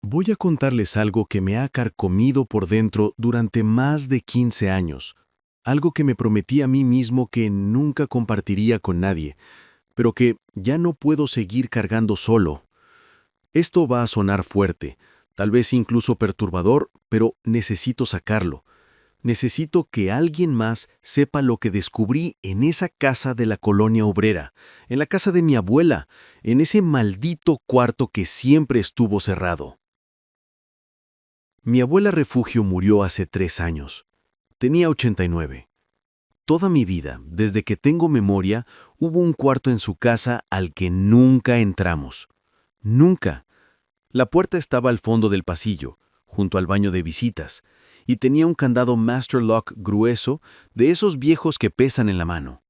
Voy a contarles algo que me ha carcomido por dentro durante más de 15 años, algo que me prometí a mí mismo que nunca compartiría con nadie, pero que ya no puedo seguir cargando solo. Esto va a sonar fuerte, tal vez incluso perturbador, pero necesito sacarlo. Necesito que alguien más sepa lo que descubrí en esa casa de la colonia obrera, en la casa de mi abuela, en ese maldito cuarto que siempre estuvo cerrado. Mi abuela Refugio murió hace 3 años. Tenía 89. Toda mi vida, desde que tengo memoria, hubo un cuarto en su casa al que nunca entramos. Nunca. La puerta estaba al fondo del pasillo, junto al baño de visitas, y tenía un candado Master Lock grueso, de esos viejos que pesan en la mano.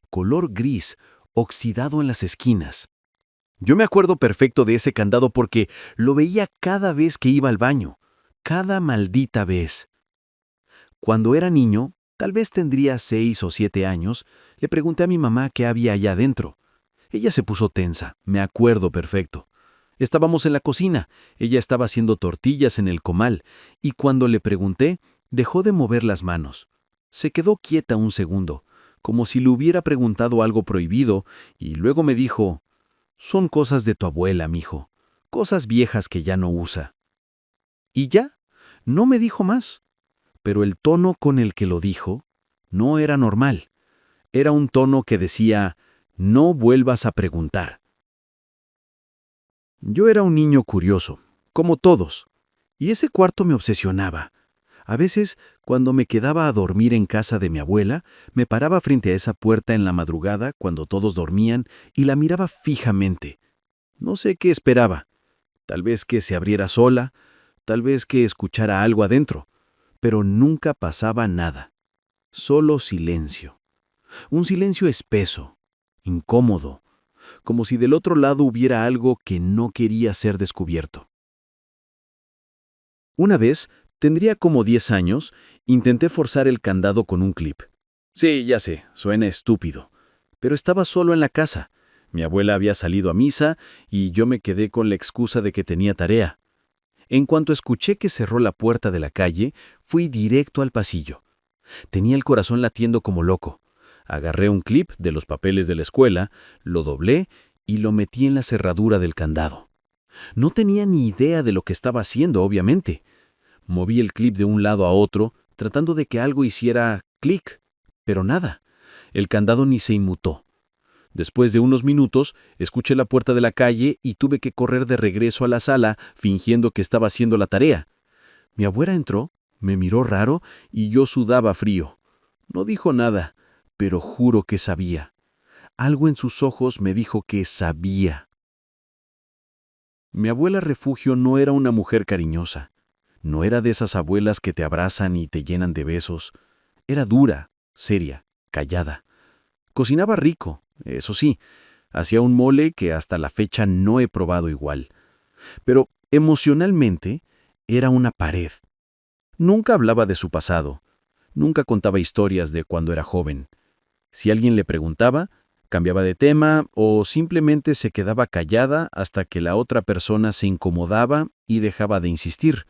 Color gris, oxidado en las esquinas. Yo me acuerdo perfecto de ese candado porque lo veía cada vez que iba al baño. Cada maldita vez. Cuando era niño, tal vez tendría 6 o 7 años, le pregunté a mi mamá qué había allá adentro. Ella se puso tensa, me acuerdo perfecto. Estábamos en la cocina, ella estaba haciendo tortillas en el comal, y cuando le pregunté, dejó de mover las manos. Se quedó quieta un segundo, como si le hubiera preguntado algo prohibido, y luego me dijo, «Son cosas de tu abuela, mijo, cosas viejas que ya no usa». Y ya, no me dijo más. Pero el tono con el que lo dijo no era normal. Era un tono que decía, no vuelvas a preguntar. Yo era un niño curioso, como todos, y ese cuarto me obsesionaba. A veces, cuando me quedaba a dormir en casa de mi abuela, me paraba frente a esa puerta en la madrugada cuando todos dormían y la miraba fijamente. No sé qué esperaba. Tal vez que se abriera sola, tal vez que escuchara algo adentro, pero nunca pasaba nada. Solo silencio. Un silencio espeso, incómodo, como si del otro lado hubiera algo que no quería ser descubierto. Una vez, tendría como 10 años, intenté forzar el candado con un clip. Sí, ya sé, suena estúpido, pero estaba solo en la casa. Mi abuela había salido a misa y yo me quedé con la excusa de que tenía tarea. En cuanto escuché que cerró la puerta de la calle, fui directo al pasillo. Tenía el corazón latiendo como loco. Agarré un clip de los papeles de la escuela, lo doblé y lo metí en la cerradura del candado. No tenía ni idea de lo que estaba haciendo, obviamente. Moví el clip de un lado a otro, tratando de que algo hiciera clic, pero nada. El candado ni se inmutó. Después de unos minutos, escuché la puerta de la calle y tuve que correr de regreso a la sala, fingiendo que estaba haciendo la tarea. Mi abuela entró, me miró raro y yo sudaba frío. No dijo nada, pero juro que sabía. Algo en sus ojos me dijo que sabía. Mi abuela Refugio no era una mujer cariñosa. No era de esas abuelas que te abrazan y te llenan de besos. Era dura, seria, callada. Cocinaba rico, eso sí, hacía un mole que hasta la fecha no he probado igual. Pero emocionalmente era una pared. Nunca hablaba de su pasado, nunca contaba historias de cuando era joven. Si alguien le preguntaba, cambiaba de tema o simplemente se quedaba callada hasta que la otra persona se incomodaba y dejaba de insistir.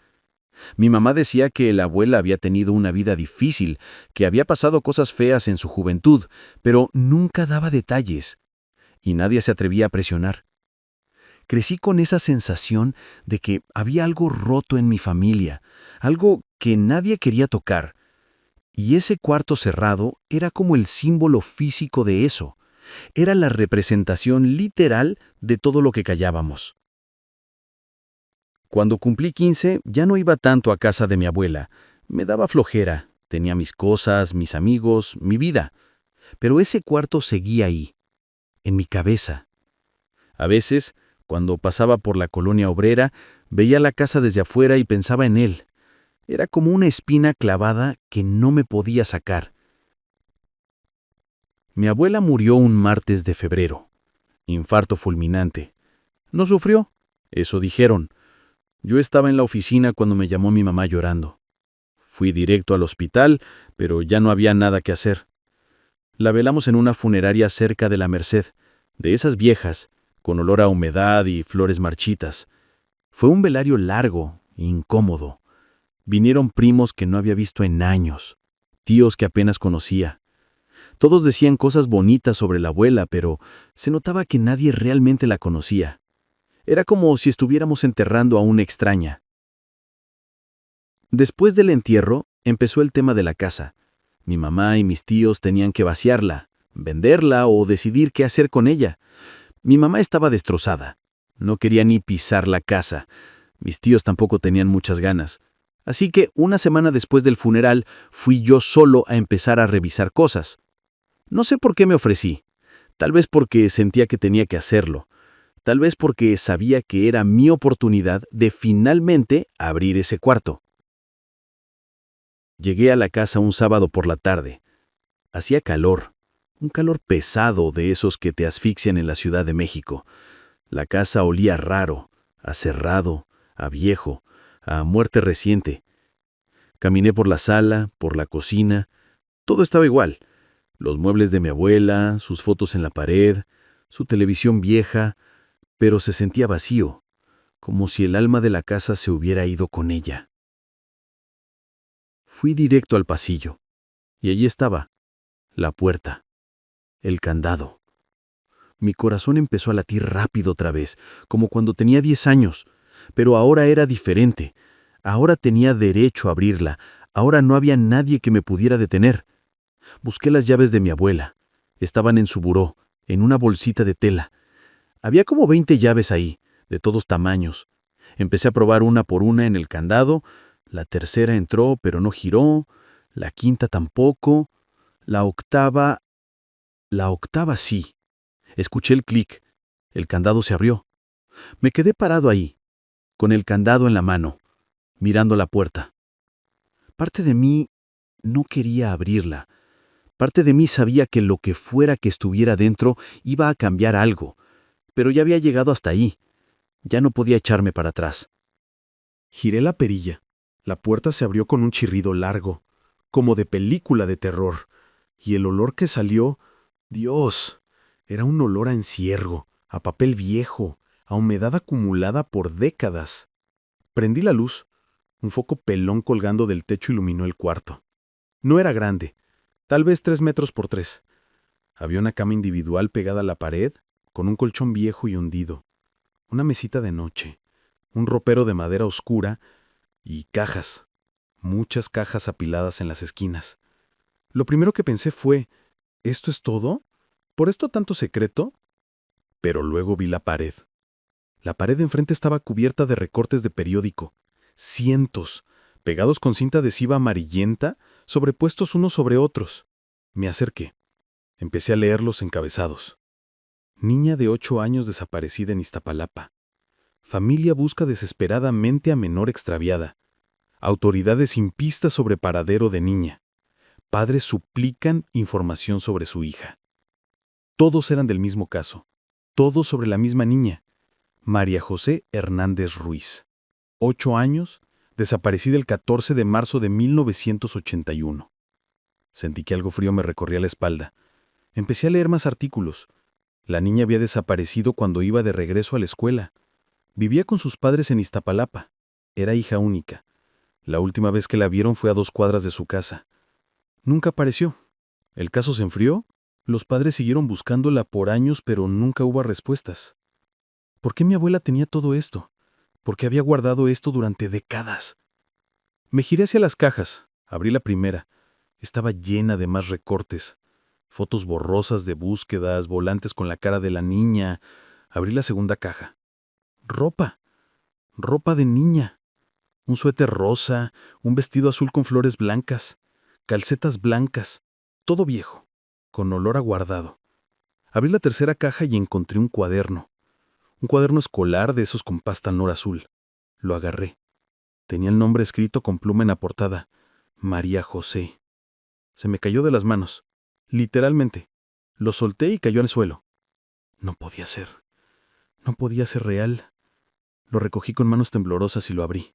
Mi mamá decía que la abuela había tenido una vida difícil, que había pasado cosas feas en su juventud, pero nunca daba detalles, y nadie se atrevía a presionar. Crecí con esa sensación de que había algo roto en mi familia, algo que nadie quería tocar, y ese cuarto cerrado era como el símbolo físico de eso, era la representación literal de todo lo que callábamos. Cuando cumplí 15, ya no iba tanto a casa de mi abuela. Me daba flojera, tenía mis cosas, mis amigos, mi vida. Pero ese cuarto seguía ahí, en mi cabeza. A veces, cuando pasaba por la colonia obrera, veía la casa desde afuera y pensaba en él. Era como una espina clavada que no me podía sacar. Mi abuela murió un martes de febrero. Infarto fulminante. No sufrió, eso dijeron. Yo estaba en la oficina cuando me llamó mi mamá llorando. Fui directo al hospital, pero ya no había nada que hacer. La velamos en una funeraria cerca de la Merced, de esas viejas, con olor a humedad y flores marchitas. Fue un velario largo, incómodo. Vinieron primos que no había visto en años, tíos que apenas conocía. Todos decían cosas bonitas sobre la abuela, pero se notaba que nadie realmente la conocía. Era como si estuviéramos enterrando a una extraña. Después del entierro, empezó el tema de la casa. Mi mamá y mis tíos tenían que vaciarla, venderla o decidir qué hacer con ella. Mi mamá estaba destrozada. No quería ni pisar la casa. Mis tíos tampoco tenían muchas ganas. Así que una semana después del funeral fui yo solo a empezar a revisar cosas. No sé por qué me ofrecí. Tal vez porque sentía que tenía que hacerlo. Tal vez porque sabía que era mi oportunidad de finalmente abrir ese cuarto. Llegué a la casa un sábado por la tarde. Hacía calor, un calor pesado de esos que te asfixian en la Ciudad de México. La casa olía raro, a cerrado, a viejo, a muerte reciente. Caminé por la sala, por la cocina. Todo estaba igual. Los muebles de mi abuela, sus fotos en la pared, su televisión vieja, pero se sentía vacío, como si el alma de la casa se hubiera ido con ella. Fui directo al pasillo, y allí estaba, la puerta, el candado. Mi corazón empezó a latir rápido otra vez, como cuando tenía 10 años, pero ahora era diferente. Ahora tenía derecho a abrirla, ahora no había nadie que me pudiera detener. Busqué las llaves de mi abuela. Estaban en su buró, en una bolsita de tela. Había como 20 llaves ahí, de todos tamaños. Empecé a probar una por una en el candado. La tercera entró, pero no giró. La quinta tampoco. La octava sí. Escuché el clic. El candado se abrió. Me quedé parado ahí, con el candado en la mano, mirando la puerta. Parte de mí no quería abrirla. Parte de mí sabía que lo que fuera que estuviera dentro iba a cambiar algo, pero ya había llegado hasta ahí. Ya no podía echarme para atrás. Giré la perilla. La puerta se abrió con un chirrido largo, como de película de terror, y el olor que salió, Dios, era un olor a encierro, a papel viejo, a humedad acumulada por décadas. Prendí la luz. Un foco pelón colgando del techo iluminó el cuarto. No era grande, tal vez 3 metros por 3. Había una cama individual pegada a la pared, con un colchón viejo y hundido, una mesita de noche, un ropero de madera oscura y cajas, muchas cajas apiladas en las esquinas. Lo primero que pensé fue, ¿esto es todo? ¿Por esto tanto secreto? Pero luego vi la pared. La pared de enfrente estaba cubierta de recortes de periódico, cientos, pegados con cinta adhesiva amarillenta, sobrepuestos unos sobre otros. Me acerqué. Empecé a leer los encabezados. Niña de 8 años desaparecida en Iztapalapa. Familia busca desesperadamente a menor extraviada. Autoridades sin pistas sobre paradero de niña. Padres suplican información sobre su hija. Todos eran del mismo caso. Todos sobre la misma niña. María José Hernández Ruiz. 8 años, desaparecida el 14 de marzo de 1981. Sentí que algo frío me recorría la espalda. Empecé a leer más artículos. La niña había desaparecido cuando iba de regreso a la escuela. Vivía con sus padres en Iztapalapa. Era hija única. La última vez que la vieron fue a 2 cuadras de su casa. Nunca apareció. El caso se enfrió. Los padres siguieron buscándola por años, pero nunca hubo respuestas. ¿Por qué mi abuela tenía todo esto? ¿Por qué había guardado esto durante décadas? Me giré hacia las cajas. Abrí la primera. Estaba llena de más recortes. Fotos borrosas de búsquedas, volantes con la cara de la niña. Abrí la segunda caja. Ropa. Ropa de niña. Un suéter rosa, un vestido azul con flores blancas, calcetas blancas, todo viejo, con olor a guardado. Abrí la tercera caja y encontré un cuaderno escolar de esos con pasta Nor azul. Lo agarré. Tenía el nombre escrito con pluma en la portada, María José. Se me cayó de las manos, literalmente. Lo solté y cayó al suelo. No podía ser real. Lo recogí con manos temblorosas y lo abrí.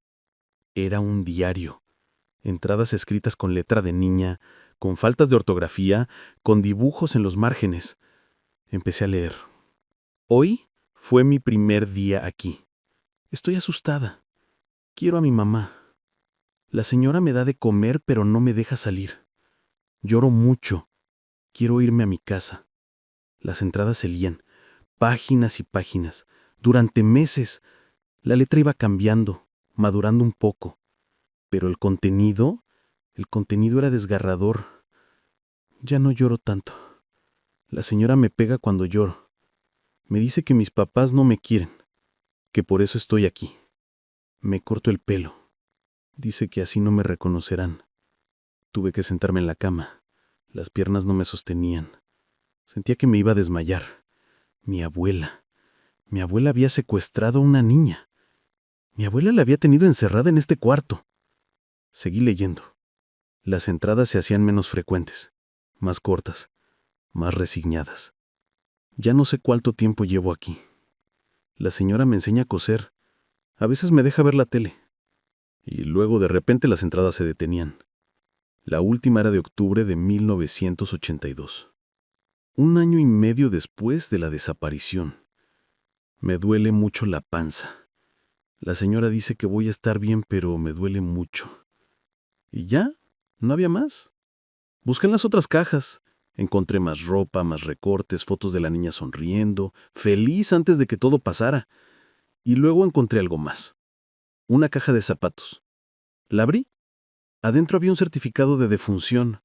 Era un diario. Entradas escritas con letra de niña, con faltas de ortografía, con dibujos en los márgenes. Empecé a leer. Hoy fue mi primer día aquí. Estoy asustada. Quiero a mi mamá. La señora me da de comer, pero no me deja salir. Lloro mucho. Quiero irme a mi casa. Las entradas se lían, páginas y páginas. Durante meses, la letra iba cambiando, madurando un poco. Pero el contenido era desgarrador. Ya no lloro tanto. La señora me pega cuando lloro. Me dice que mis papás no me quieren, que por eso estoy aquí. Me corto el pelo. Dice que así no me reconocerán. Tuve que sentarme en la cama. Las piernas no me sostenían. Sentía que me iba a desmayar. Mi abuela había secuestrado a una niña. Mi abuela la había tenido encerrada en este cuarto. Seguí leyendo. Las entradas se hacían menos frecuentes, más cortas, más resignadas. Ya no sé cuánto tiempo llevo aquí. La señora me enseña a coser. A veces me deja ver la tele. Y luego de repente las entradas se detenían. La última era de octubre de 1982. 1 año y medio después de la desaparición. Me duele mucho la panza. La señora dice que voy a estar bien, pero me duele mucho. ¿Y ya? ¿No había más? Busqué en las otras cajas. Encontré más ropa, más recortes, fotos de la niña sonriendo, feliz antes de que todo pasara. Y luego encontré algo más. Una caja de zapatos. La abrí. Adentro había un certificado de defunción,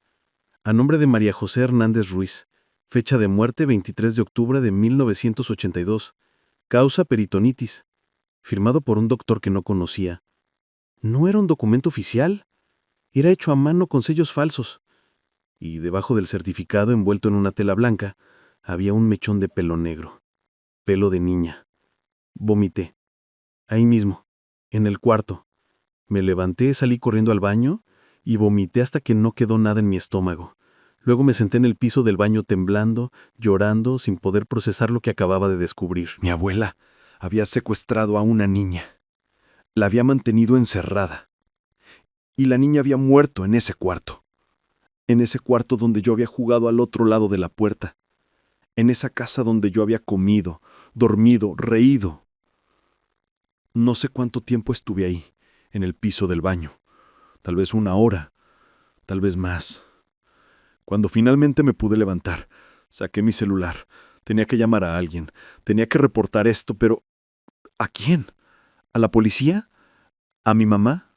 a nombre de María José Hernández Ruiz. Fecha de muerte 23 de octubre de 1982. Causa peritonitis. Firmado por un doctor que no conocía. No era un documento oficial. Era hecho a mano con sellos falsos. Y debajo del certificado, envuelto en una tela blanca, había un mechón de pelo negro. Pelo de niña. Vomité. Ahí mismo, en el cuarto. Me levanté, salí corriendo al baño y vomité hasta que no quedó nada en mi estómago. Luego me senté en el piso del baño temblando, llorando, sin poder procesar lo que acababa de descubrir. Mi abuela había secuestrado a una niña. La había mantenido encerrada. Y la niña había muerto en ese cuarto. En ese cuarto donde yo había jugado al otro lado de la puerta. En esa casa donde yo había comido, dormido, reído. No sé cuánto tiempo estuve ahí, en el piso del baño. Tal vez 1 hora, tal vez más. Cuando finalmente me pude levantar, saqué mi celular. Tenía que llamar a alguien. Tenía que reportar esto, pero ¿a quién? ¿A la policía? ¿A mi mamá?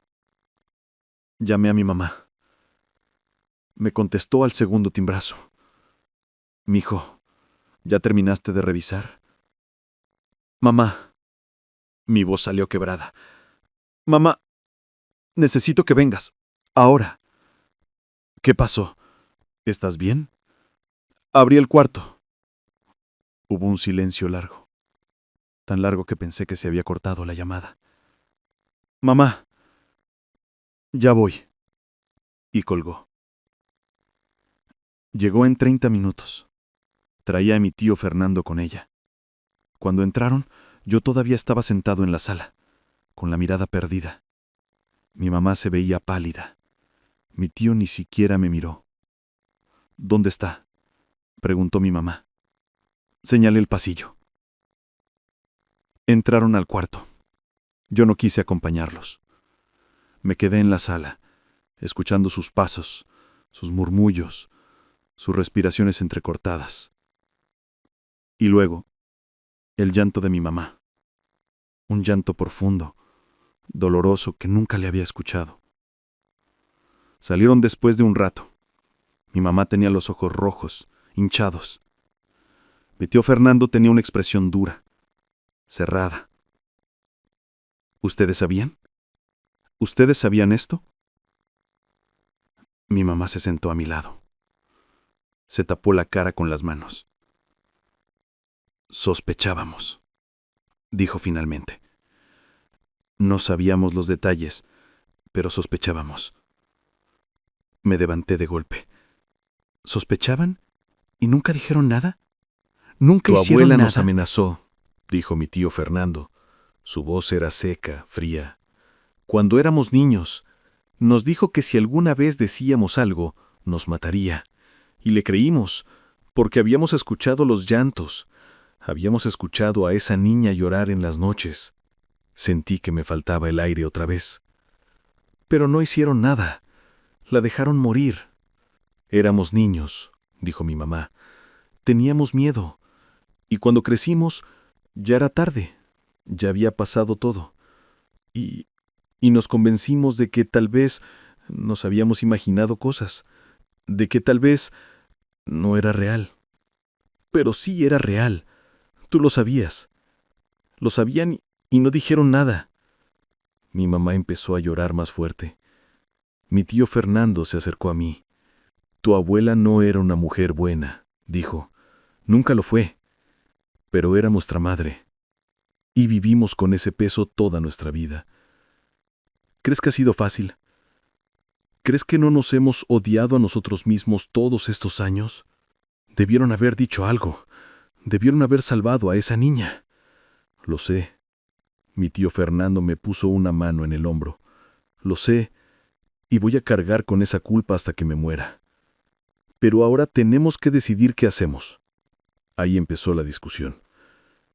Llamé a mi mamá. Me contestó al segundo timbrazo. «Mijo, ¿ya terminaste de revisar?» «Mamá». Mi voz salió quebrada. «Mamá, necesito que vengas. Ahora». «¿Qué pasó? ¿Estás bien?» Abrí el cuarto. Hubo un silencio largo. Tan largo que pensé que se había cortado la llamada. «Mamá, ya voy». Y colgó. Llegó en 30 minutos. Traía a mi tío Fernando con ella. Cuando entraron, yo todavía estaba sentado en la sala, con la mirada perdida. Mi mamá se veía pálida. Mi tío ni siquiera me miró. «¿Dónde está?», preguntó mi mamá. Señalé el pasillo. Entraron al cuarto. Yo no quise acompañarlos. Me quedé en la sala, escuchando sus pasos, sus murmullos, sus respiraciones entrecortadas. Y luego, el llanto de mi mamá. Un llanto profundo, doloroso que nunca le había escuchado. Salieron después de un rato. Mi mamá tenía los ojos rojos, hinchados. Mi tío Fernando tenía una expresión dura, cerrada. ¿Ustedes sabían? ¿Ustedes sabían esto? Mi mamá se sentó a mi lado. Se tapó la cara con las manos. «Sospechábamos», dijo finalmente. No sabíamos los detalles, pero sospechábamos. Me levanté de golpe. ¿Sospechaban? ¿Y nunca dijeron nada? ¿Nunca hicieron nada? «Tu abuela nos amenazó», dijo mi tío Fernando. Su voz era seca, fría. «Cuando éramos niños, nos dijo que si alguna vez decíamos algo, nos mataría. Y le creímos, porque habíamos escuchado los llantos. Habíamos escuchado a esa niña llorar en las noches. Sentí que me faltaba el aire otra vez. Pero no hicieron nada. La dejaron morir. Éramos niños, dijo mi mamá. Teníamos miedo. Y cuando crecimos, ya era tarde. Ya había pasado todo. Y nos convencimos de que tal vez nos habíamos imaginado cosas. De que tal vez no era real. Pero sí era real. Tú lo sabías. Lo sabían y no dijeron nada. Mi mamá empezó a llorar más fuerte. Mi tío Fernando se acercó a mí. Tu abuela no era una mujer buena, dijo. Nunca lo fue. Pero era nuestra madre. Y vivimos con ese peso toda nuestra vida. ¿Crees que ha sido fácil? ¿Crees que no nos hemos odiado a nosotros mismos todos estos años? Debieron haber dicho algo. Debieron haber salvado a esa niña. Lo sé. Mi tío Fernando me puso una mano en el hombro. Lo sé, y voy a cargar con esa culpa hasta que me muera. Pero ahora tenemos que decidir qué hacemos. Ahí empezó la discusión.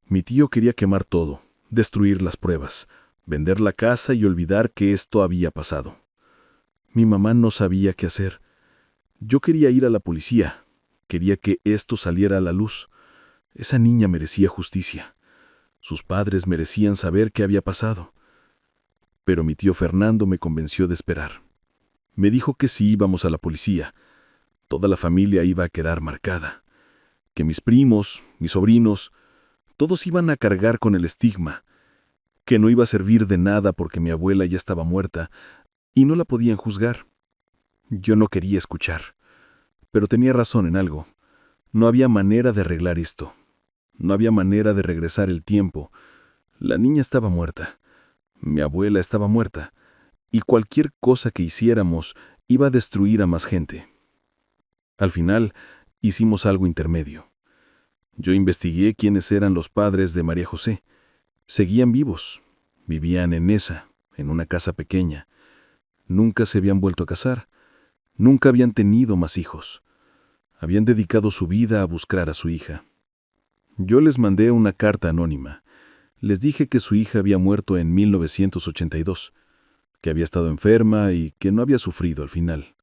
Mi tío quería quemar todo, destruir las pruebas, vender la casa y olvidar que esto había pasado. Mi mamá no sabía qué hacer. Yo quería ir a la policía. Quería que esto saliera a la luz. Esa niña merecía justicia. Sus padres merecían saber qué había pasado. Pero mi tío Fernando me convenció de esperar. Me dijo que si íbamos a la policía, toda la familia iba a quedar marcada. Que mis primos, mis sobrinos, todos iban a cargar con el estigma. Que no iba a servir de nada porque mi abuela ya estaba muerta y no la podían juzgar. Yo no quería escuchar. Pero tenía razón en algo. No había manera de arreglar esto. No había manera de regresar el tiempo. La niña estaba muerta. Mi abuela estaba muerta. Y cualquier cosa que hiciéramos iba a destruir a más gente. Al final, hicimos algo intermedio. Yo investigué quiénes eran los padres de María José. Seguían vivos. Vivían en una casa pequeña. Nunca se habían vuelto a casar. Nunca habían tenido más hijos. Habían dedicado su vida a buscar a su hija. Yo les mandé una carta anónima. Les dije que su hija había muerto en 1982, que había estado enferma y que no había sufrido al final.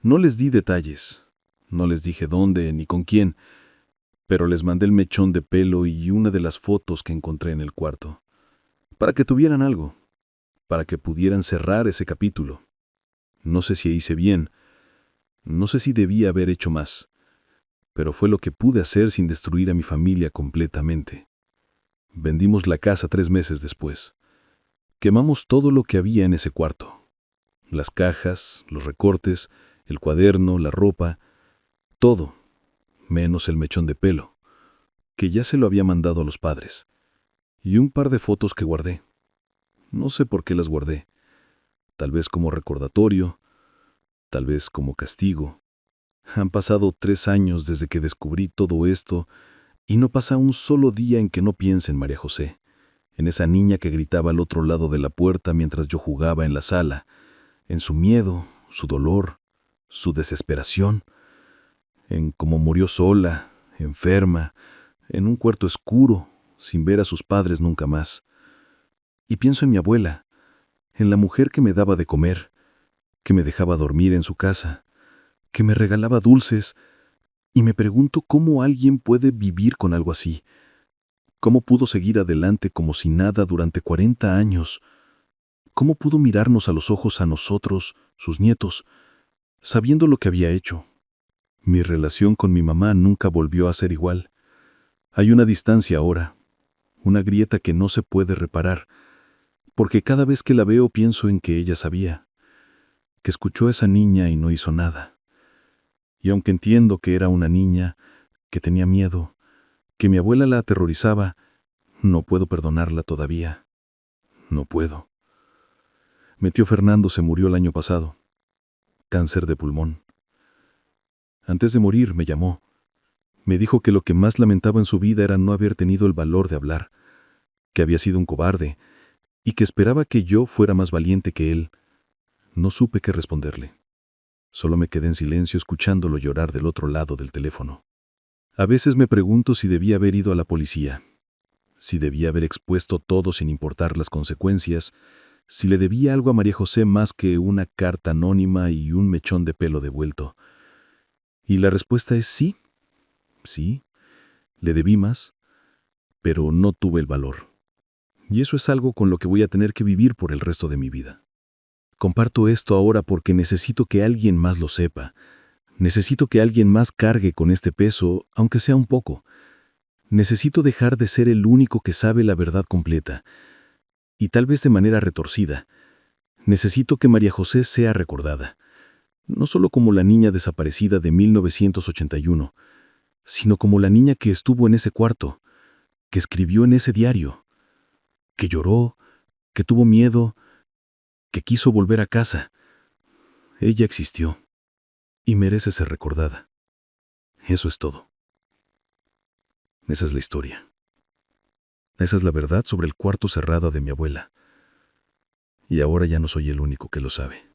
No les di detalles, no les dije dónde ni con quién, pero les mandé el mechón de pelo y una de las fotos que encontré en el cuarto, para que tuvieran algo, para que pudieran cerrar ese capítulo. No sé si hice bien, no sé si debía haber hecho más, pero fue lo que pude hacer sin destruir a mi familia completamente. Vendimos la casa 3 meses después. Quemamos todo lo que había en ese cuarto. Las cajas, los recortes, el cuaderno, la ropa, todo, menos el mechón de pelo, que ya se lo había mandado a los padres, y un par de fotos que guardé. No sé por qué las guardé. Tal vez como recordatorio, tal vez como castigo. Han pasado 3 años desde que descubrí todo esto y no pasa un solo día en que no piense en María José, en esa niña que gritaba al otro lado de la puerta mientras yo jugaba en la sala, en su miedo, su dolor, su desesperación, en cómo murió sola, enferma, en un cuarto oscuro, sin ver a sus padres nunca más. Y pienso en mi abuela, en la mujer que me daba de comer, que me dejaba dormir en su casa, que me regalaba dulces, y me pregunto cómo alguien puede vivir con algo así. ¿Cómo pudo seguir adelante como si nada durante 40 años? ¿Cómo pudo mirarnos a los ojos a nosotros, sus nietos, sabiendo lo que había hecho? Mi relación con mi mamá nunca volvió a ser igual. Hay una distancia ahora, una grieta que no se puede reparar, porque cada vez que la veo pienso en que ella sabía, que escuchó a esa niña y no hizo nada. Y aunque entiendo que era una niña, que tenía miedo, que mi abuela la aterrorizaba, no puedo perdonarla todavía. No puedo. Mi tío Fernando se murió el año pasado. Cáncer de pulmón. Antes de morir me llamó. Me dijo que lo que más lamentaba en su vida era no haber tenido el valor de hablar, que había sido un cobarde y que esperaba que yo fuera más valiente que él. No supe qué responderle. Solo me quedé en silencio escuchándolo llorar del otro lado del teléfono. A veces me pregunto si debía haber ido a la policía. si debía haber expuesto todo sin importar las consecuencias, si le debía algo a María José más que una carta anónima y un mechón de pelo devuelto. Y la respuesta es sí, sí, le debí más, pero no tuve el valor. Y eso es algo con lo que voy a tener que vivir por el resto de mi vida. Comparto esto ahora porque necesito que alguien más lo sepa. Necesito que alguien más cargue con este peso, aunque sea un poco. Necesito dejar de ser el único que sabe la verdad completa. Y tal vez de manera retorcida. Necesito que María José sea recordada. No solo como la niña desaparecida de 1981, sino como la niña que estuvo en ese cuarto, que escribió en ese diario, que lloró, que tuvo miedo, que quiso volver a casa. Ella existió y merece ser recordada. Eso es todo. Esa es la historia. Esa es la verdad sobre el cuarto cerrado de mi abuela. Y ahora ya no soy el único que lo sabe.